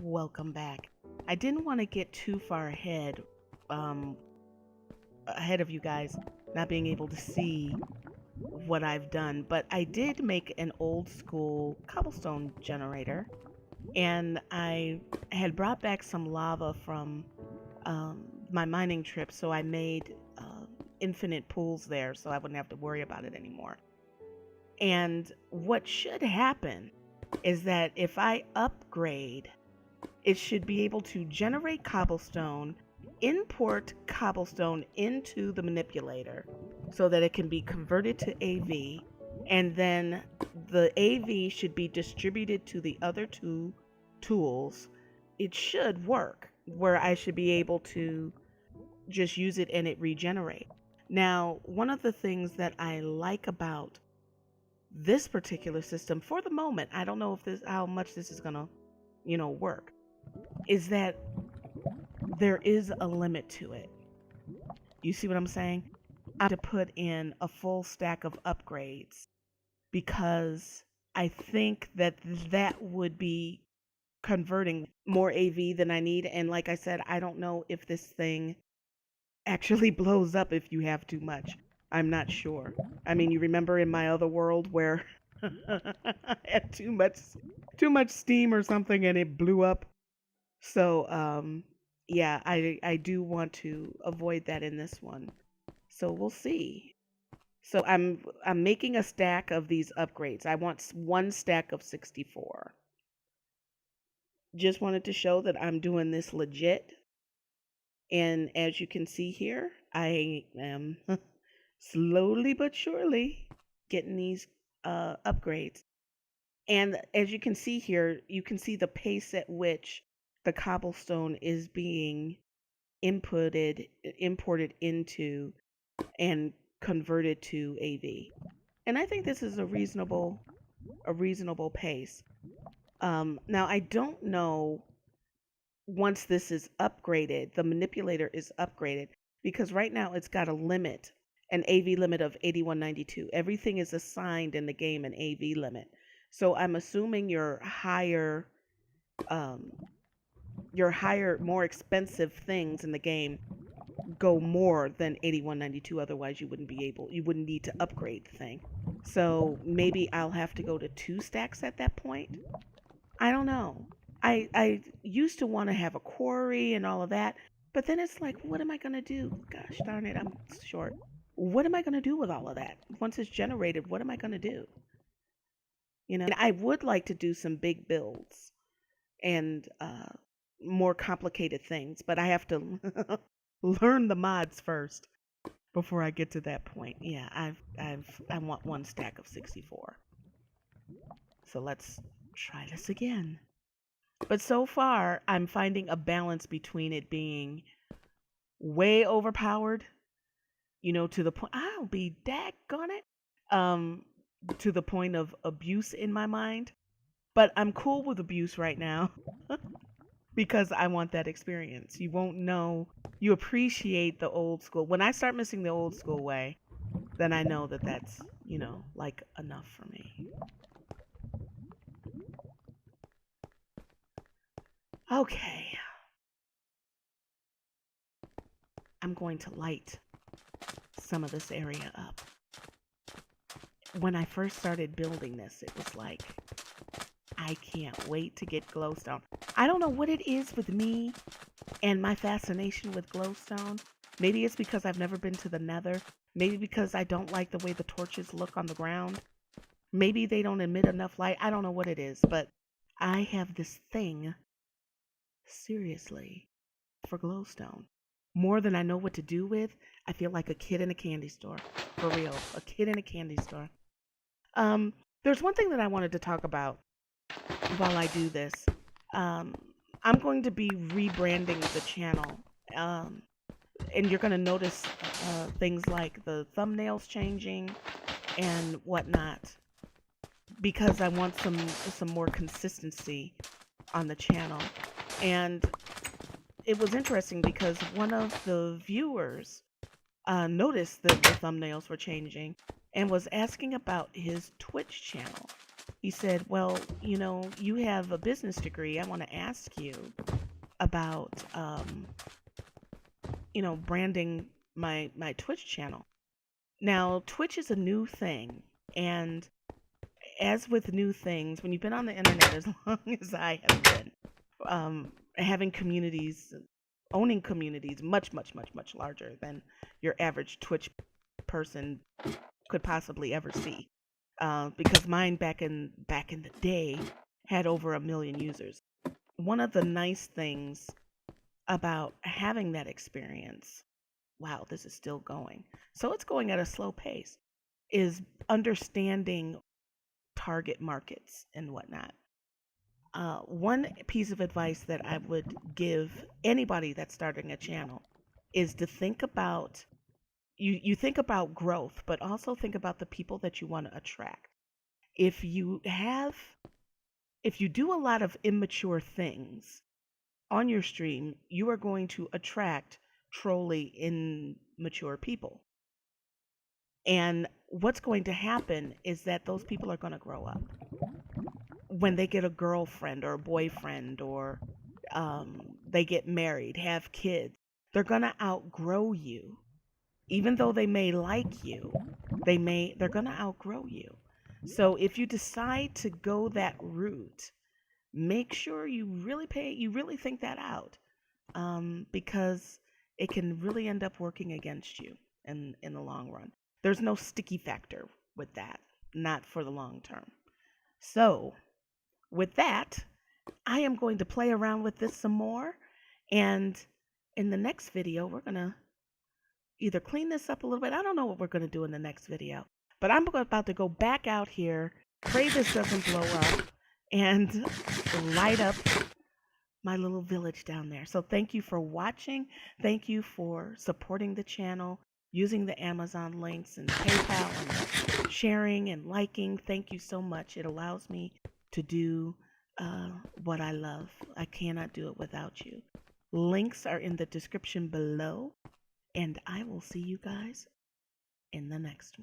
Welcome back. I didn't want to get too far um, ahead of you guys, not being able to see what I've done, but I did make an old school cobblestone generator, and I had brought back some lava from my mining trip, so I made infinite pools there, so I wouldn't have to worry about it anymore. And what should happen is that if I upgrade, it should be able to generate cobblestone, import cobblestone into the manipulator so that it can be converted to AV, and then the AV should be distributed to the other two tools. It should work where I should be able to just use it and it regenerate. Now, one of the things that I like about this particular system for the moment, I don't know if how much this is gonna, work, is that there is a limit to it. You see what I'm saying? I have to put in a full stack of upgrades because I think that that would be converting more AV than I need. And like I said, I don't know if this thing actually blows up if you have too much. I'm not sure. I mean, you remember in my other world where I had too much steam or something and it blew up. So, yeah, I do want to avoid that in this one. So we'll see. So I'm making a stack of these upgrades. I want one stack of 64. Just wanted to show that I'm doing this legit. And as you can see here, I am slowly but surely getting these upgrades. And as you can see here, you can see the pace at which the cobblestone is being imported into and converted to AV. And I think this is a reasonable pace. Now I don't know once this is upgraded, the manipulator is upgraded, because right now it's got a limit, an AV limit of 8192. Everything is assigned in the game an AV limit. So I'm assuming your higher, more expensive things in the game go more than 8192. Otherwise, you wouldn't need to upgrade the thing. So maybe I'll have to go to 2 stacks at that point. I don't know. I used to want to have a quarry and all of that, but then it's like, what am I going to do? Gosh darn it, I'm short. What am I going to do with all of that? Once it's generated, what am I going to do? And I would like to do some big builds and more complicated things, but I have to learn the mods first before I get to that point. Yeah, I want one stack of 64. So let's try this again. But so far, I'm finding a balance between it being way overpowered, to the point, I'll be daggone it, to the point of abuse in my mind. But I'm cool with abuse right now because I want that experience. You won't know, you appreciate the old school. When I start missing the old school way, then I know that that's, like enough for me. Okay. I'm going to light some of this area up. When I first started building this, it was like, I can't wait to get glowstone. I don't know what it is with me and my fascination with glowstone. Maybe it's because I've never been to the nether. Maybe because I don't like the way the torches look on the ground. Maybe they don't emit enough light. I don't know what it is, but I have this thing, seriously, for glowstone. More than I know what to do with. I feel like a kid in a candy store. For real, a kid in a candy store. There's one thing that I wanted to talk about while I do this. I'm going to be rebranding the channel. And you're going to notice things like the thumbnails changing and whatnot, because I want some more consistency on the channel. And it was interesting because one of the viewers noticed that the thumbnails were changing and was asking about his Twitch channel. He said, well, you have a business degree. I want to ask you about, branding my Twitch channel. Now, Twitch is a new thing, and as with new things, when you've been on the internet as long as I have been, having communities, owning communities much, much, much, much larger than your average Twitch person could possibly ever see. Because mine back in the day had over 1 million users. One of the nice things about having that experience, wow, this is still going. So it's going at a slow pace, is understanding target markets and whatnot. One piece of advice that I would give anybody that's starting a channel is to think about you think about growth, but also think about the people that you want to attract. If you do a lot of immature things on your stream, you are going to attract trolly immature people. And what's going to happen is that those people are going to grow up. When they get a girlfriend or a boyfriend, or they get married, have kids, they're going to outgrow you. Even though they may like you, they're going to outgrow you. So if you decide to go that route, make sure you really think that out, because it can really end up working against you in the long run. There's no sticky factor with that, not for the long term. So with that, I am going to play around with this some more, and in the next video, we're going to either clean this up a little bit. I don't know what we're going to do in the next video, but I'm about to go back out here, pray this doesn't blow up, and light up my little village down there. So thank you for watching. Thank you for supporting the channel, using the Amazon links and PayPal, and sharing and liking. Thank you so much. It allows me to do what I love. I cannot do it without you. Links are in the description below, and I will see you guys in the next one.